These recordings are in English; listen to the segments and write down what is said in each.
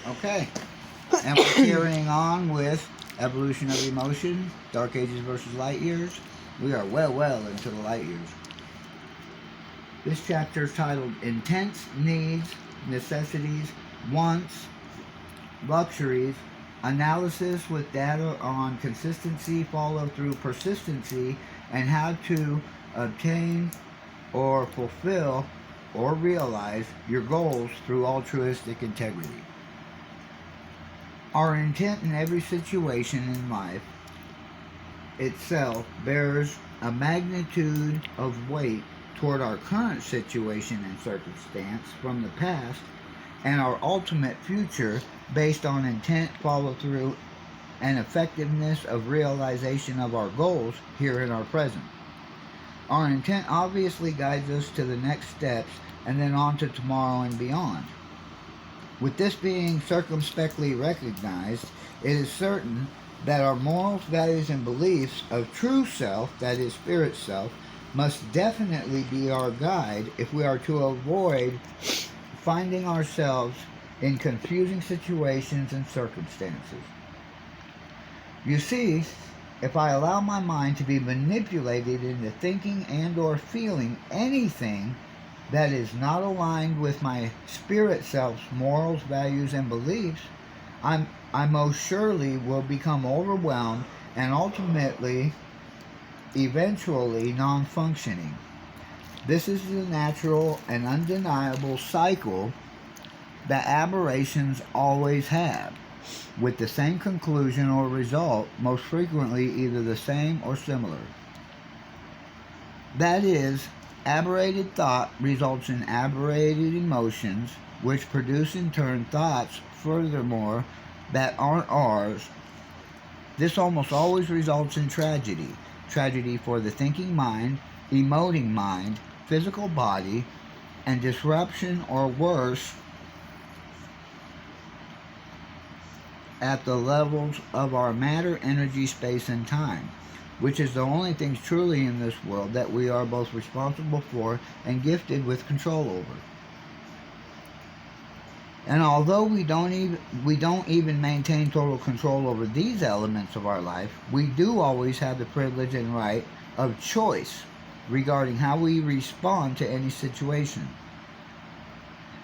Okay, and we're carrying on with Evolution of Emotion, Dark Ages versus Light Years. We are well into the light years. This chapter is titled Intense Needs, Necessities, Wants, Luxuries, Analysis with Data on Consistency, Follow Through, Persistency, and How to Obtain or Fulfill or Realize Your Goals Through Altruistic Integrity. Our intent in every situation in life itself bears a magnitude of weight toward our current situation and circumstance from the past and our ultimate future based on intent, follow through, and effectiveness of realization of our goals here in our present. Our intent obviously guides us to the next steps and then on to tomorrow and beyond. With this being circumspectly recognized, it is certain that our morals, values, and beliefs of true self, that is, spirit self, must definitely be our guide if we are to avoid finding ourselves in confusing situations and circumstances. You see, if I allow my mind to be manipulated into thinking and or feeling anything that is not aligned with my spirit self's morals, values, and beliefs, I most surely will become overwhelmed and ultimately, eventually, non-functioning. This is the natural and undeniable cycle that aberrations always have, with the same conclusion or result, most frequently either the same or similar. That is, aberrated thought results in aberrated emotions, which produce in turn thoughts, furthermore, that aren't ours. This almost always results in tragedy. Tragedy for the thinking mind, emoting mind, physical body, and disruption or worse at the levels of our matter, energy, space, and time, which is the only things truly in this world that we are both responsible for and gifted with control over. And although we don't even maintain total control over these elements of our life, we do always have the privilege and right of choice regarding how we respond to any situation.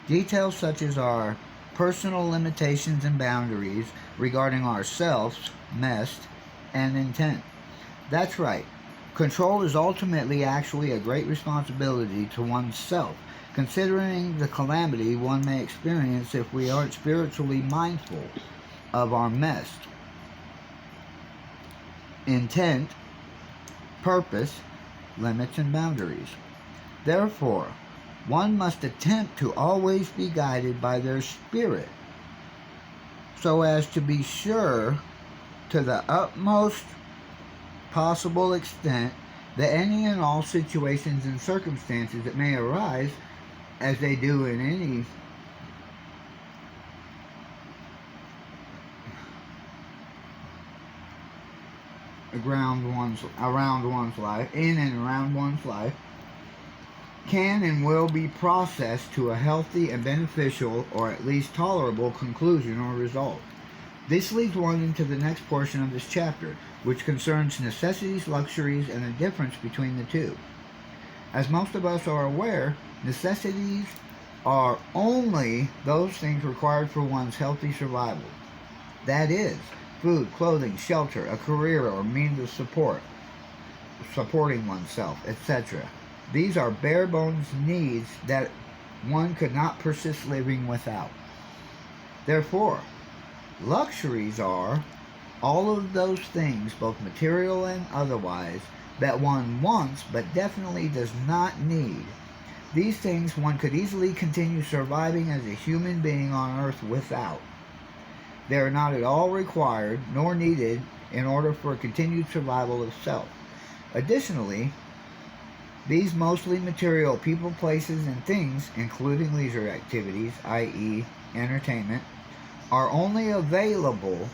Details such as our personal limitations and boundaries regarding ourselves, messed, and intent. That's right. Control is ultimately actually a great responsibility to oneself, considering the calamity one may experience if we aren't spiritually mindful of our mess, intent, purpose, limits, and boundaries. Therefore, one must attempt to always be guided by their spirit so as to be sure to the utmost possible extent that any and all situations and circumstances that may arise, as they do in any around one's life, in and around one's life, can and will be processed to a healthy and beneficial, or at least tolerable, conclusion or result. This leads one into the next portion of this chapter, which concerns necessities, luxuries, and the difference between the two. As most of us are aware, necessities are only those things required for one's healthy survival. That is, food, clothing, shelter, a career or means of supporting oneself, etc. These are bare bones needs that one could not persist living without. Therefore, luxuries are all of those things, both material and otherwise, that one wants but definitely does not need. These things one could easily continue surviving as a human being on earth without. They are not at all required nor needed in order for continued survival of self. Additionally, these mostly material people, places, and things, including leisure activities, i.e., entertainment, are only available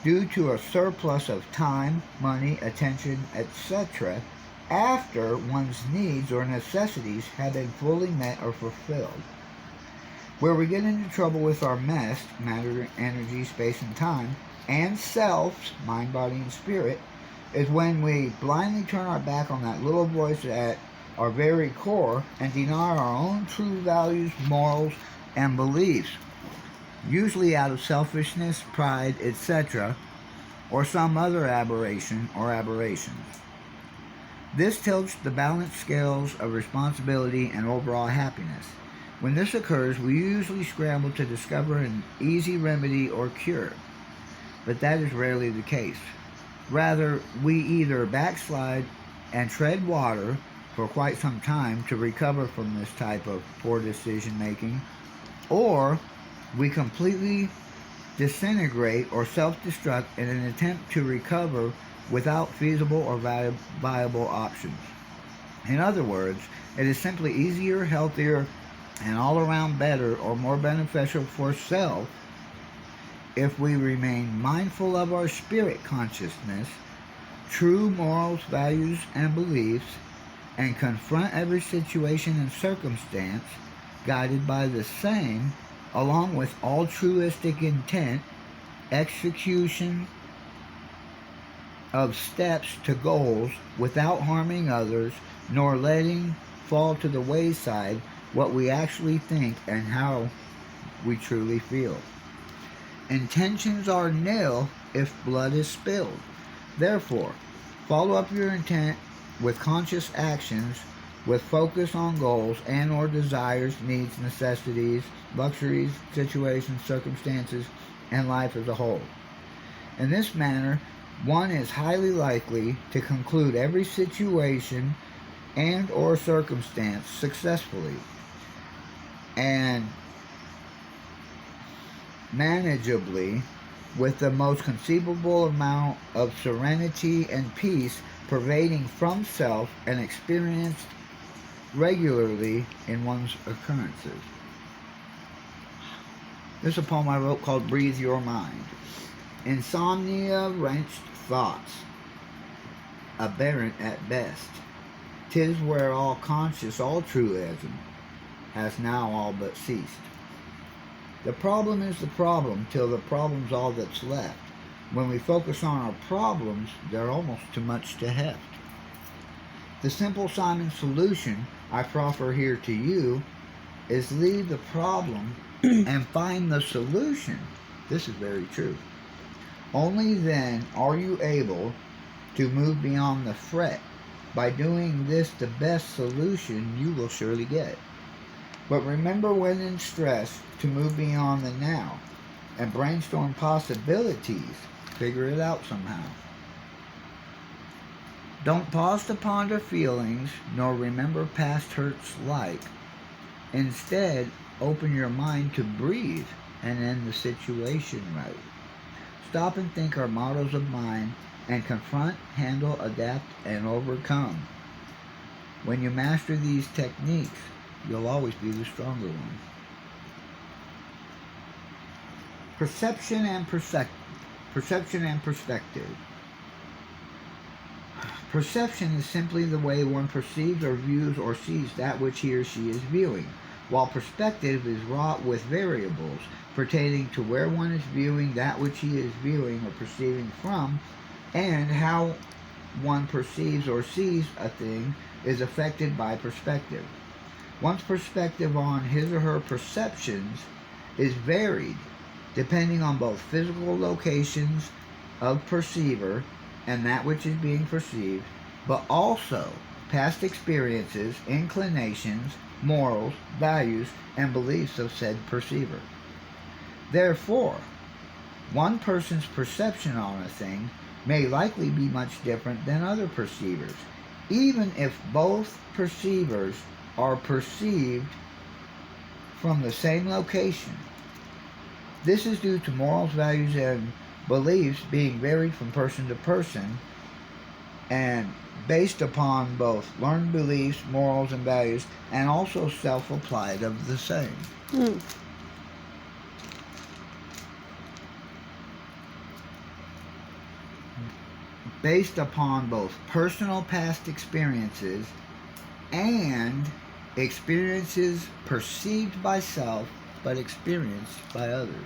due to a surplus of time, money, attention, etc., after one's needs or necessities have been fully met or fulfilled. Where we get into trouble with our mess, matter, energy, space, and time, and selves, mind, body, and spirit, is when we blindly turn our back on that little voice at our very core and deny our own true values, morals, and beliefs, usually out of selfishness, pride, etc., or some other aberration or aberrations. This tilts the balance scales of responsibility and overall happiness. When this occurs, we usually scramble to discover an easy remedy or cure, but that is rarely the case. Rather, we either backslide and tread water for quite some time to recover from this type of poor decision making, or we completely disintegrate or self-destruct in an attempt to recover without feasible or viable options. In other words, it is simply easier, healthier, and all around better or more beneficial for self if we remain mindful of our spirit consciousness, true morals, values, and beliefs, and confront every situation and circumstance guided by the same, along with altruistic intent, execution of steps to goals without harming others, nor letting fall to the wayside what we actually think and how we truly feel. Intentions are nil if blood is spilled. Therefore, follow up your intent with conscious actions with focus on goals and or desires, needs, necessities, luxuries, situations, circumstances, and life as a whole. In this manner, one is highly likely to conclude every situation and or circumstance successfully and manageably with the most conceivable amount of serenity and peace pervading from self and experienced regularly in one's occurrences. This is a poem I wrote called Breathe Your Mind. Insomnia wrenched thoughts, aberrant at best. 'Tis where all conscious altruism has now all but ceased. The problem is the problem till the problem's all that's left. When we focus on our problems, they're almost too much to heft. The simple Simon solution I proffer here to you is leave the problem and find the solution. This is very true. Only then are you able to move beyond the fret. By doing this, the best solution you will surely get. But remember when in stress to move beyond the now and brainstorm possibilities. Figure it out somehow. Don't pause to ponder feelings nor remember past hurts like. Instead, open your mind to breathe and end the situation right. Stop and think are mottos of mine and confront, handle, adapt, and overcome. When you master these techniques, you'll always be the stronger one. Perception and perspective. Perception is simply the way one perceives or views or sees that which he or she is viewing, while perspective is wrought with variables pertaining to where one is viewing that which he is viewing or perceiving from, and how one perceives or sees a thing is affected by perspective. One's perspective on his or her perceptions is varied depending on both physical locations of perceiver and that which is being perceived, but also past experiences, inclinations, morals, values, and beliefs of said perceiver. Therefore, one person's perception on a thing may likely be much different than other perceivers, even if both perceivers are perceived from the same location. This is due to morals, values, and beliefs being varied from person to person and based upon both learned beliefs, morals, and values, and also self-applied of the same. Based upon both personal past experiences and experiences perceived by self but experienced by others.